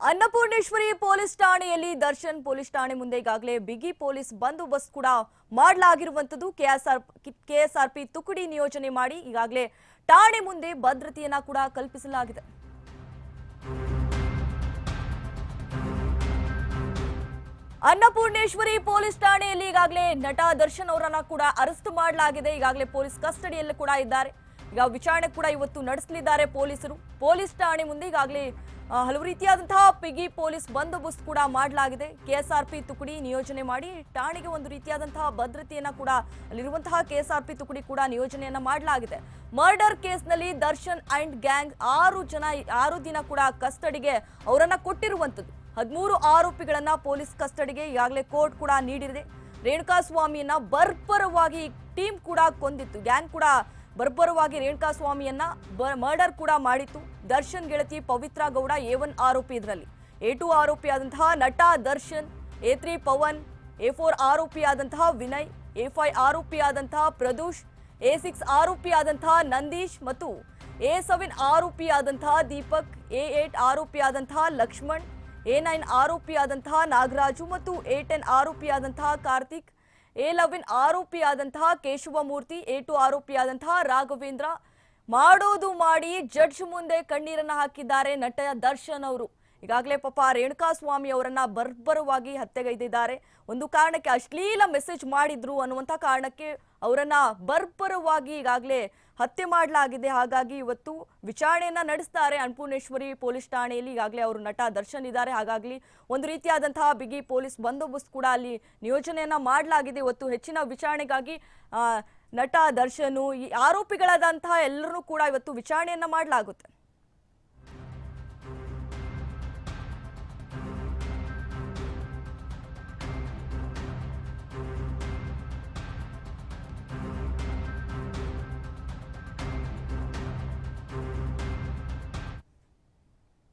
Annapoorneshwari police ಠಾಣೆಯಲ್ಲಿ Darshan police ಠಾಣೆ ಮುಂದೆ ಈಗಾಗಲೇ ಬಿಗಿ ಪೊಲೀಸ್ ಬಂದೋಬಸ್ತ್ ಕೂಡ ಮಾಡಲಾಗಿರುವಂತದ್ದು ಕೆಎಸ್ಆರ್ಪಿ ತುಕಡಿ ನಿಯೋಜನೆ ಮಾಡಿ ಈಗಾಗಲೇ ಠಾಣೆ ಮುಂದೆ ಭದ್ರತೆಯನ್ನ ಕೂಡ ಕಲ್ಪಿಸಲಾಗಿದೆ. ಅನ್ನಪೂರ್ಣೇಶ್ವರಿ ಪೊಲೀಸ್ ಠಾಣೆಯಲ್ಲಿ ಈಗಾಗಲೇ ನಟ ದರ್ಶನ್ ಅವರನ್ನ ಕೂಡ ಅರೆಸ್ಟ್ ಮಾಡಲಾಗಿದೆ. ಈಗಾಗಲೇ ಪೊಲೀಸ್ ಕಸ್ಟಡಿಯಲ್ಲಿ ಕೂಡ ಇದ್ದಾರೆ. ಈಗ ವಿಚಾರಣೆ ಕೂಡ ಇವತ್ತು ನಡೆಸಲಿದ್ದಾರೆ ಪೊಲೀಸರು. ಪೊಲೀಸ್ ಠಾಣೆ ಮುಂದೆ ಈಗಾಗಲೇ ಹಲವು ರೀತಿಯಾದಂತಹ ಬಿಗಿ ಪೊಲೀಸ್ ಬಂದೋಬಸ್ತ್ ಕೂಡ ಮಾಡಲಾಗಿದೆ. ಕೆಎಸ್ಆರ್ಪಿ ತುಕಡಿ ನಿಯೋಜನೆ ಮಾಡಿ ಠಾಣೆಗೆ ಒಂದು ರೀತಿಯಾದಂತಹ ಭದ್ರತೆಯನ್ನ ಕೂಡ ಅಲ್ಲಿರುವಂತಹ ಕೆಎಸ್ಆರ್ಪಿ ತುಕಡಿ ಕೂಡ ನಿಯೋಜನೆಯನ್ನ ಮಾಡಲಾಗಿದೆ. ಮರ್ಡರ್ ಕೇಸ್ನಲ್ಲಿ ದರ್ಶನ್ ಅಂಡ್ ಗ್ಯಾಂಗ್ 6 ದಿನ ಕೂಡ ಕಸ್ಟಡಿಗೆ ಅವರನ್ನ ಕೊಟ್ಟಿರುವಂತದ್ದು. 13 ಆರೋಪಿಗಳನ್ನ ಪೊಲೀಸ್ ಕಸ್ಟಡಿಗೆ ಈಗಾಗಲೇ ಕೋರ್ಟ್ ಕೂಡ ನೀಡಿದೆ. ರೇಣುಕಾಸ್ವಾಮಿಯನ್ನ ಬರ್ಬರವಾಗಿ ಟೀಮ್ ಕೂಡ ಕೊಂದಿತ್ತು. ಗ್ಯಾಂಗ್ ಕೂಡ ಬರ್ಬರವಾಗಿ ರೇಣುಕಾಸ್ವಾಮಿಯನ್ನ ಮರ್ಡರ್ ಕೂಡ ಮಾಡಿತ್ತು. ದರ್ಶನ್ ಗೆಳತಿ ಪವಿತ್ರ ಗೌಡ A1 ಆರೋಪಿ. ಇದರಲ್ಲಿ A2 ಆರೋಪಿಯಾದಂತಹ ನಟ Darshan, A3 Pavan, A4 ಆರೋಪಿಯಾದಂತಹ Vinay, A5 ಆರೋಪಿಯಾದಂತಹ ಪ್ರದೂಷ್, A6 ಆರೋಪಿಯಾದಂತಹ Nandish ಮತ್ತು A7 ಆರೋಪಿಯಾದಂತಹ Deepak, A8 ಆರೋಪಿಯಾದಂತಹ Lakshman, A9 ಆರೋಪಿಯಾದಂತಹ Nagaraju ಮತ್ತು A10 ಆರೋಪಿಯಾದಂತಹ Karthik, A11 ಆರೋಪಿಯಾದಂತಹ Keshavamurthy, A2 ಆರೋಪಿಯಾದಂತಹ Raghavendra ಮಾಡೋದು ಮಾಡಿ ಜಡ್ಜ್ ಮುಂದೆ ಕಣ್ಣೀರನ್ನ ಹಾಕಿದ್ದಾರೆ ನಟ ದರ್ಶನ್ ಅವರು. ಈಗಾಗಲೇ ಪಾಪ ರೇಣುಕಾಸ್ವಾಮಿ ಅವರನ್ನ ಬರ್ಬರವಾಗಿ ಹತ್ಯೆಗೈದಿದ್ದಾರೆ. ಒಂದು ಕಾರಣಕ್ಕೆ ಅಶ್ಲೀಲ ಮೆಸೇಜ್ ಮಾಡಿದ್ರು ಅನ್ನುವಂಥ ಕಾರಣಕ್ಕೆ ಅವರನ್ನ ಬರ್ಬರವಾಗಿ ಈಗಾಗಲೇ ಹತ್ಯೆ ಮಾಡಲಾಗಿದೆ. ಹಾಗಾಗಿ ಇವತ್ತು ವಿಚಾರಣೆಯನ್ನ ನಡೆಸ್ತಾರೆ ಅನ್ನಪೂರ್ಣೇಶ್ವರಿ ಪೊಲೀಸ್ ಠಾಣೆಯಲ್ಲಿ. ಈಗಾಗಲೇ ಅವರು ನಟ ದರ್ಶನ್ ಇದ್ದಾರೆ. ಹಾಗಾಗಿ ಒಂದು ರೀತಿಯಾದಂತಹ ಬಿಗಿ ಪೊಲೀಸ್ ಬಂದೋಬಸ್ತ್ ಕೂಡ ಅಲ್ಲಿ ನಿಯೋಜನೆಯನ್ನ ಮಾಡಲಾಗಿದೆ. ಇವತ್ತು ಹೆಚ್ಚಿನ ವಿಚಾರಣೆಗಾಗಿ ನಟ ದರ್ಶನ್ ಈ ಆರೋಪಿಗಳಾದಂತಹ ಎಲ್ಲರೂ ಕೂಡ ಇವತ್ತು ವಿಚಾರಣೆಯನ್ನ ಮಾಡಲಾಗುತ್ತೆ.